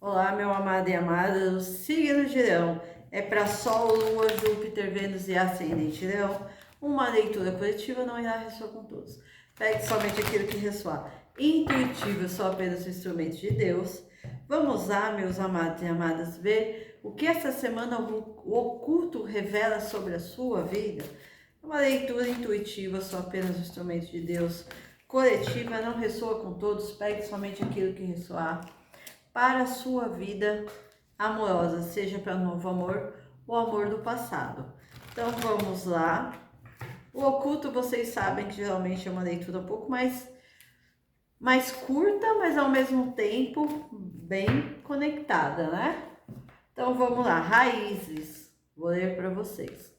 Olá, meu amado e amada, o signo de Leão é para Sol, Lua, Júpiter, Vênus e Ascendente Leão. Uma leitura coletiva não irá ressoar com todos. Pegue somente aquilo que ressoar. Intuitivo, eu sou apenas um instrumento de Deus. Vamos lá, meus amados e amadas, ver o que essa semana o oculto revela sobre a sua vida. Uma leitura intuitiva, eu sou apenas um instrumento de Deus. Coletiva não ressoa com todos. Pegue somente aquilo que ressoar para a sua vida amorosa, seja para novo amor ou amor do passado. Então vamos lá. O oculto, vocês sabem que geralmente é uma leitura um pouco mais curta, mas ao mesmo tempo bem conectada, né? Então vamos lá, raízes. Vou ler para vocês.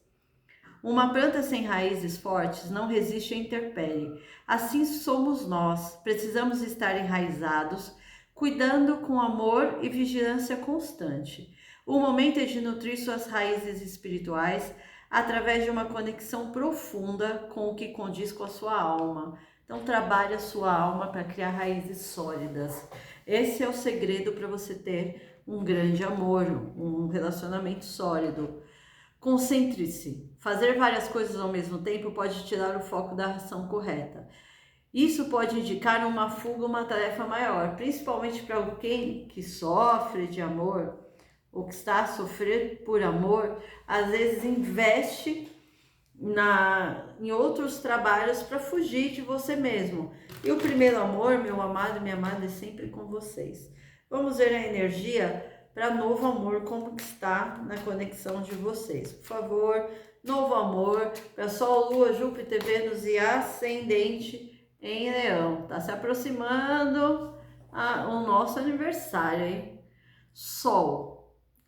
Uma planta sem raízes fortes não resiste à intempérie. Assim somos nós. Precisamos estar enraizados, cuidando com amor e vigilância constante. O momento é de nutrir suas raízes espirituais através de uma conexão profunda com o que condiz com a sua alma. Então trabalhe a sua alma para criar raízes sólidas. Esse é o segredo para você ter um grande amor, um relacionamento sólido. Concentre-se. Fazer várias coisas ao mesmo tempo pode tirar o foco da ação correta. Isso pode indicar uma fuga, uma tarefa maior, principalmente para alguém que sofre de amor ou que está a sofrer por amor, às vezes investe em outros trabalhos para fugir de você mesmo. E o primeiro amor, meu amado e minha amada, é sempre com vocês. Vamos ver a energia para novo amor, como que está na conexão de vocês. Por favor, novo amor para Sol, Lua, Júpiter, Vênus e Ascendente em Leão. Tá se aproximando o nosso aniversário, hein? Sol.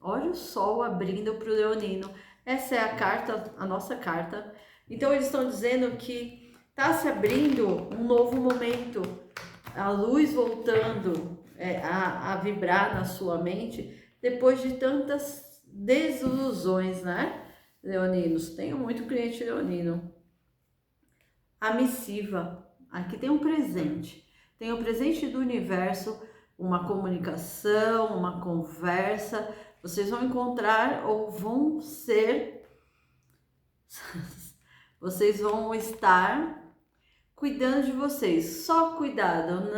Olha o Sol abrindo para o Leonino. Essa é a carta, a nossa carta. Então eles estão dizendo que está se abrindo um novo momento, a luz voltando a vibrar na sua mente depois de tantas desilusões, né? Leoninos, tenho muito cliente leonino. A missiva, aqui tem um presente. Tem um presente do universo, uma comunicação, uma conversa. Vocês vão encontrar ou vão ser, vocês vão estar cuidando de vocês. Só cuidado,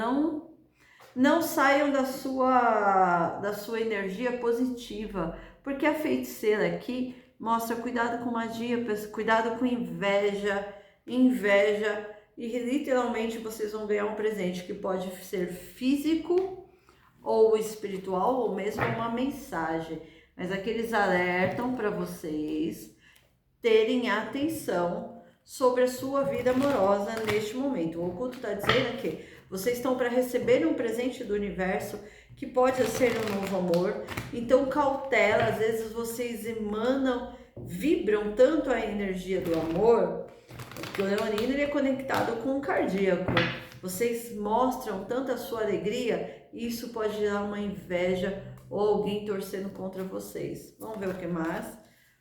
não saiam da sua energia positiva, porque a feiticeira aqui mostra cuidado com magia, cuidado com inveja, e literalmente vocês vão ganhar um presente que pode ser físico ou espiritual ou mesmo uma mensagem. Mas aqui eles alertam para vocês terem atenção sobre a sua vida amorosa neste momento. O oculto está dizendo que vocês estão para receber um presente do universo que pode ser um novo amor. Então cautela, às vezes vocês vibram tanto a energia do amor, que o leonino ele é conectado com o cardíaco. Vocês mostram tanto a sua alegria, e isso pode gerar uma inveja ou alguém torcendo contra vocês. Vamos ver o que mais?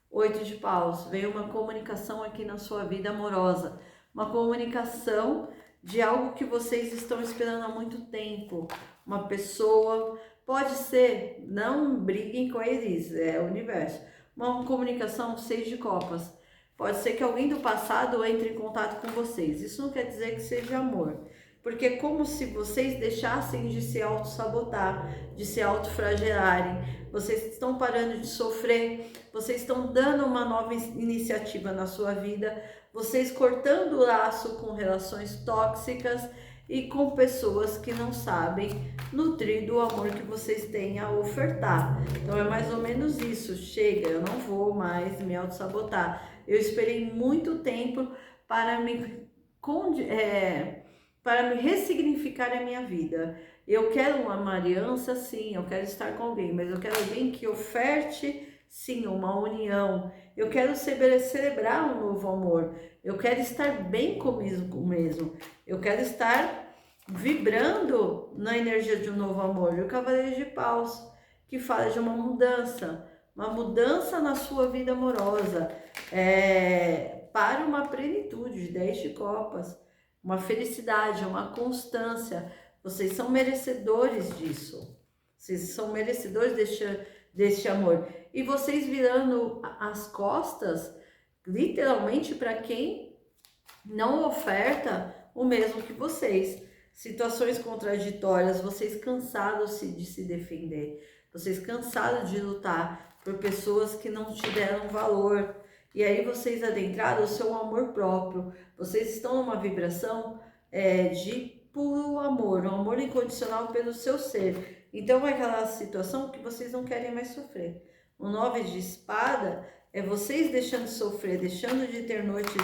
8 de paus, veio uma comunicação aqui na sua vida amorosa, uma comunicação de algo que vocês estão esperando há muito tempo. Uma pessoa, pode ser, não briguem com eles, é o universo. Uma comunicação 6 de copas. Pode ser que alguém do passado entre em contato com vocês. Isso não quer dizer que seja amor, porque é como se vocês deixassem de se auto-sabotar, de se auto-flagelarem. Vocês estão parando de sofrer, vocês estão dando uma nova iniciativa na sua vida, vocês cortando o laço com relações tóxicas e com pessoas que não sabem nutrir do amor que vocês têm a ofertar. Então é mais ou menos isso, chega, eu não vou mais me auto-sabotar. Eu esperei muito tempo para para me ressignificar a minha vida. Eu quero uma aliança, sim, eu quero estar com alguém, mas eu quero alguém que oferte, sim, uma união. Eu quero celebrar um novo amor. Eu quero estar bem comigo mesmo. Eu quero estar vibrando na energia de um novo amor. E o Cavaleiro de Paus, que fala de uma mudança na sua vida amorosa, para uma plenitude, 10 de copas, uma felicidade, uma constância. Vocês são merecedores disso. Vocês são merecedores deste amor. E vocês virando as costas, literalmente, para quem não oferta o mesmo que vocês. Situações contraditórias, vocês cansados de se defender, vocês cansados de lutar por pessoas que não te deram valor. E aí vocês adentraram o seu amor próprio. Vocês estão numa vibração de puro amor, um amor incondicional pelo seu ser. Então é aquela situação que vocês não querem mais sofrer. O 9 de espada é vocês deixando de sofrer, deixando de ter noites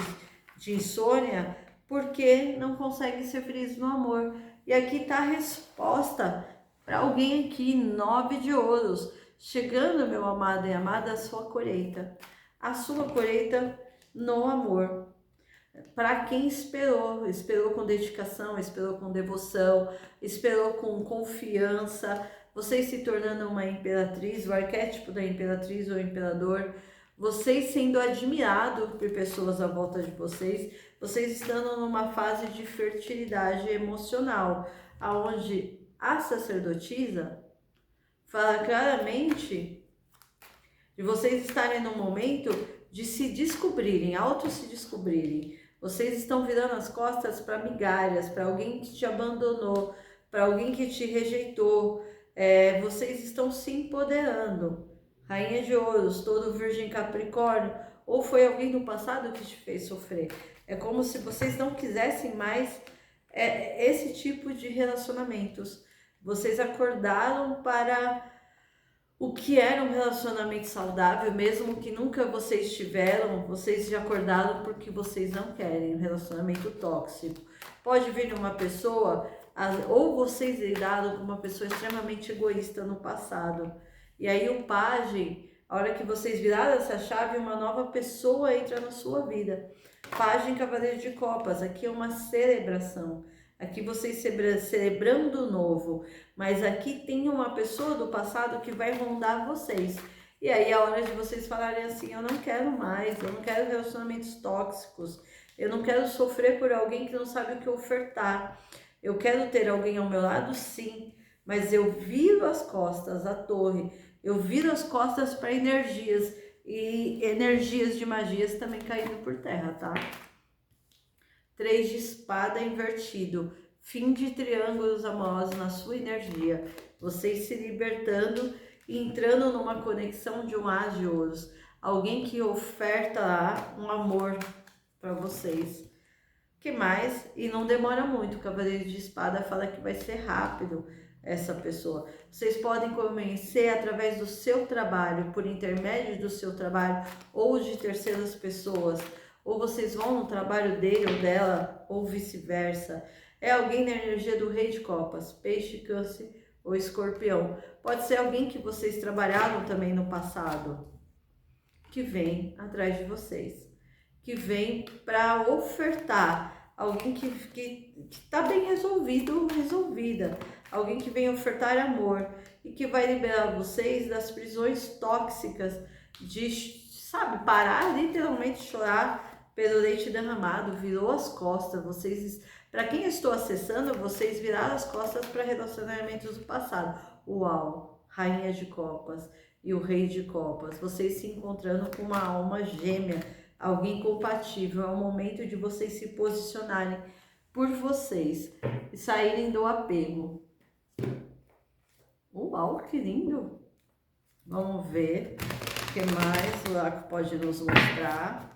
de insônia, porque não conseguem ser felizes no amor. E aqui está a resposta para alguém aqui, 9 de ouros. Chegando, meu amado e amada, a sua colheita. A sua colheita no amor. Para quem esperou, esperou com dedicação, esperou com devoção, esperou com confiança, vocês se tornando uma imperatriz, o arquétipo da imperatriz ou imperador, vocês sendo admirados por pessoas à volta de vocês, vocês estando numa fase de fertilidade emocional, aonde a sacerdotisa fala claramente de vocês estarem num momento de se descobrirem, auto se descobrirem. Vocês estão virando as costas para migalhas, para alguém que te abandonou, para alguém que te rejeitou. Vocês estão se empoderando. Rainha de Ouros, todo Virgem Capricórnio, ou foi alguém do passado que te fez sofrer. É como se vocês não quisessem mais esse tipo de relacionamentos. Vocês acordaram para o que era um relacionamento saudável, mesmo que nunca vocês tiveram, vocês já acordaram porque vocês não querem um relacionamento tóxico. Pode vir uma pessoa, ou vocês lidaram com uma pessoa extremamente egoísta no passado. E aí o pajem, a hora que vocês viraram essa chave, uma nova pessoa entra na sua vida. Pajem Cavaleiro de Copas, aqui é uma celebração. Aqui vocês celebrando o novo, mas aqui tem uma pessoa do passado que vai rondar vocês. E aí a hora de vocês falarem assim, eu não quero mais, eu não quero relacionamentos tóxicos, eu não quero sofrer por alguém que não sabe o que ofertar. Eu quero ter alguém ao meu lado, sim, mas eu viro as costas, a torre, eu viro as costas para energias, e energias de magias também caindo por terra, tá? 3 de espada invertido, fim de triângulos amorosos na sua energia, vocês se libertando e entrando numa conexão de um as de ouros, alguém que oferta um amor para vocês. Que mais? E não demora muito, o Cavaleiro de Espada fala que vai ser rápido essa pessoa. Vocês podem conhecer através do seu trabalho, por intermédio do seu trabalho ou de terceiras pessoas, ou vocês vão no trabalho dele ou dela, ou vice-versa. É alguém na energia do Rei de Copas, Peixe, Câncer ou Escorpião. Pode ser alguém que vocês trabalharam também no passado, que vem atrás de vocês, que vem para ofertar, alguém que está bem resolvido, resolvida, alguém que vem ofertar amor e que vai liberar vocês das prisões tóxicas de, sabe, parar, literalmente chorar pelo leite derramado, virou as costas. Vocês, para quem eu estou acessando, vocês viraram as costas para relacionamentos do passado. Uau, Rainha de Copas e o Rei de Copas, vocês se encontrando com uma alma gêmea, alguém compatível. É o momento de vocês se posicionarem por vocês e saírem do apego. Uau, que lindo! Vamos ver o que mais o oráculo pode nos mostrar.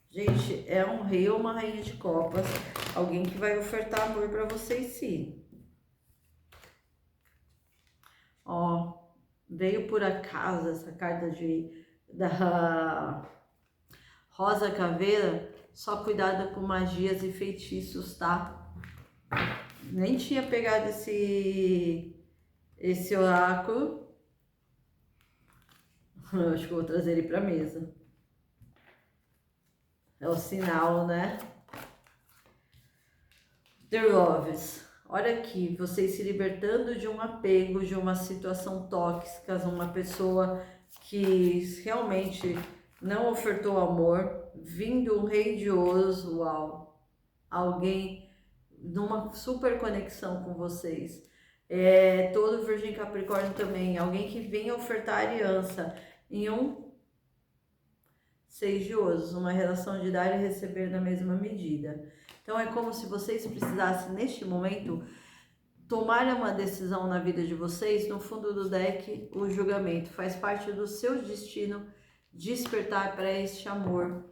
Gente, é um rei ou uma rainha de copas, alguém que vai ofertar amor para vocês, sim. Ó, veio por acaso essa carta da Rosa Caveira, só cuidado com magias e feitiços, tá? Nem tinha pegado esse oráculo. Eu acho que eu vou trazer ele pra mesa. É o sinal, né? The Loves. Olha aqui, vocês se libertando de um apego, de uma situação tóxica, uma pessoa que realmente não ofertou amor, vindo um rei de ouros, uau, alguém numa super conexão com vocês, Todo Virgem Capricórnio também, alguém que venha ofertar aliança em um 6 de ouros, uma relação de dar e receber na mesma medida. Então é como se vocês precisassem, neste momento, tomar uma decisão na vida de vocês. No fundo do deck, o julgamento faz parte do seu destino despertar para este amor.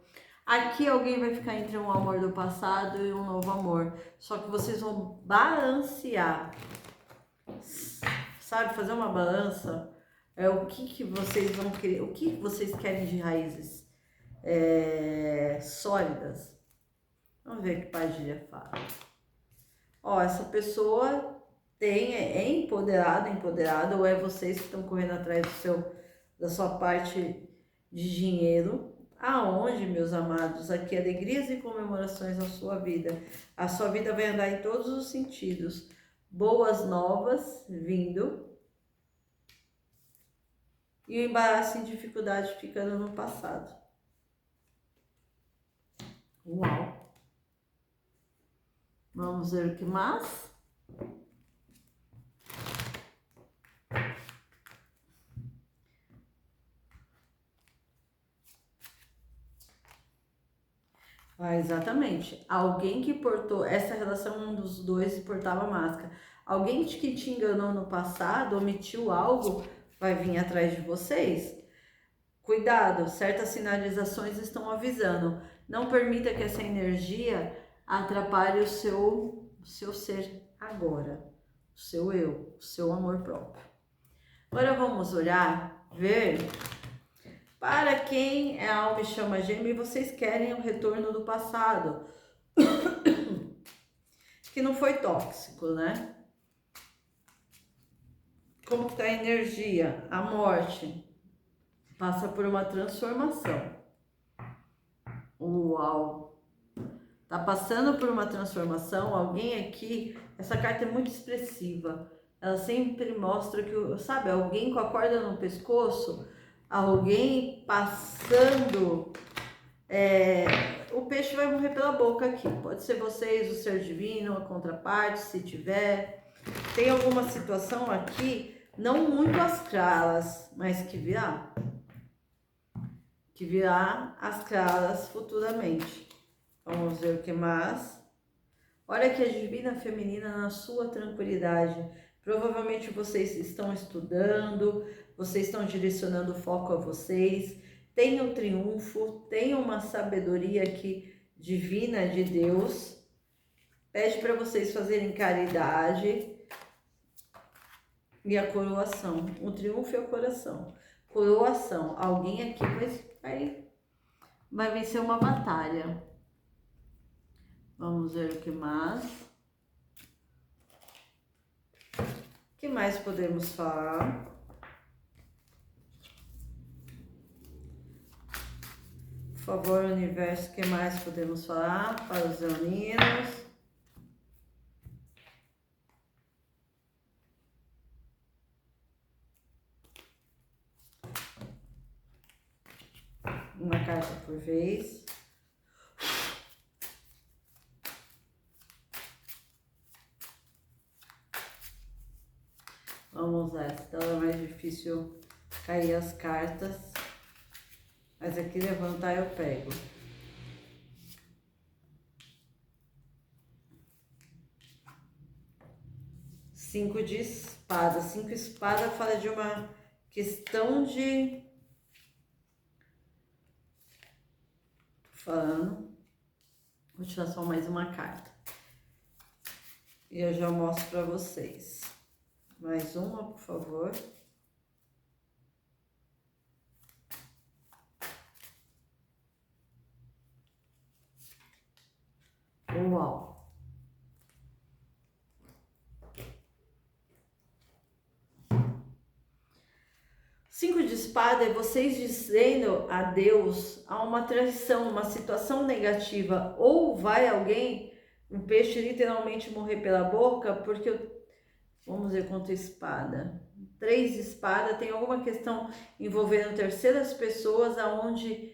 Aqui alguém vai ficar entre um amor do passado e um novo amor. Só que vocês vão balancear, sabe? Fazer uma balança. O que vocês vão querer, o que vocês querem de raízes sólidas. Vamos ver o que Padilha fala. Essa pessoa é empoderada, ou é vocês que estão correndo atrás da sua parte de dinheiro. Aonde, meus amados? Aqui, alegrias e comemorações na sua vida. A sua vida vai andar em todos os sentidos. Boas novas vindo. E o embaraço e dificuldade ficando no passado. Uau! Vamos ver o que mais? Exatamente. Alguém que portou essa relação, um dos dois portava máscara. Alguém que te enganou no passado, omitiu algo, vai vir atrás de vocês. Cuidado, certas sinalizações estão avisando. Não permita que essa energia atrapalhe o seu ser agora, o seu eu, o seu amor próprio. Agora vamos olhar, ver para quem é alma e chama gêmea e vocês querem o retorno do passado, que não foi tóxico, né? Como está a energia? A morte passa por uma transformação. Uau! Tá passando por uma transformação. Alguém aqui, essa carta é muito expressiva. Ela sempre mostra que, sabe, alguém com a corda no pescoço, alguém passando. O peixe vai morrer pela boca aqui. Pode ser vocês, o ser divino, a contraparte, se tiver. Tem alguma situação aqui, não muito às claras, mas que virá. Que virá às claras futuramente. Vamos ver o que mais. Olha que a divina feminina na sua tranquilidade. Provavelmente vocês estão estudando, vocês estão direcionando o foco a vocês. Tem o triunfo, tem uma sabedoria aqui divina de Deus. Pede para vocês fazerem caridade. E a coroação. O triunfo e a coroação. Coroação. Alguém aqui vai vencer uma batalha. Vamos ver o que mais. O que mais podemos falar? Por favor, universo, o que mais podemos falar para os leoninos? Uma carta por vez. Vamos lá, então é mais difícil cair as cartas. Mas aqui levantar eu pego. Cinco de espada. 5 espada fala de uma questão de... Vou tirar só mais uma carta. E eu já mostro para vocês. Mais uma, por favor. Uau! Cinco de espada é vocês dizendo adeus a uma traição, uma situação negativa. Ou vai alguém, um peixe literalmente morrer pela boca, porque vamos ver quanto espada. 3 de espada, tem alguma questão envolvendo terceiras pessoas, aonde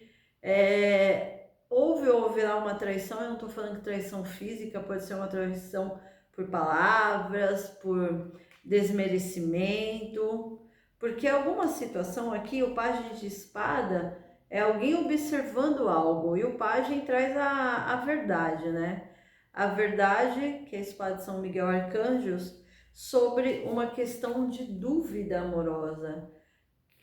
houve ou haverá uma traição. Eu não estou falando que traição física, pode ser uma traição por palavras, por desmerecimento, porque alguma situação aqui, o pajem de espada é alguém observando algo, e o pajem traz a verdade, né? A verdade, que é a espada de São Miguel Arcanjos, sobre uma questão de dúvida amorosa.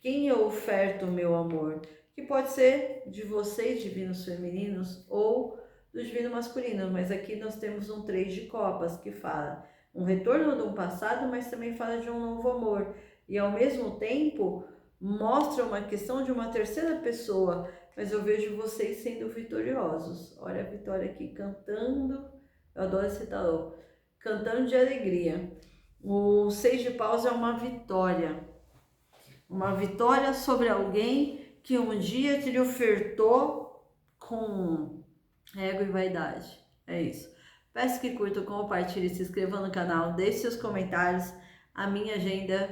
Quem eu oferto o meu amor? Que pode ser de vocês, divinos femininos, ou do divino masculino, mas aqui nós temos um 3 de copas, que fala um retorno de um passado, mas também fala de um novo amor. E ao mesmo tempo, mostra uma questão de uma terceira pessoa, mas eu vejo vocês sendo vitoriosos. Olha a Vitória aqui cantando, eu adoro esse tarô, cantando de alegria. O 6 de paus é uma vitória sobre alguém que um dia te ofertou com ego e vaidade. É isso. Peço que curtam, compartilhem, se inscrevam no canal, deixe seus comentários. A minha agenda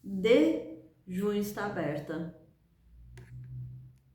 de junho está aberta.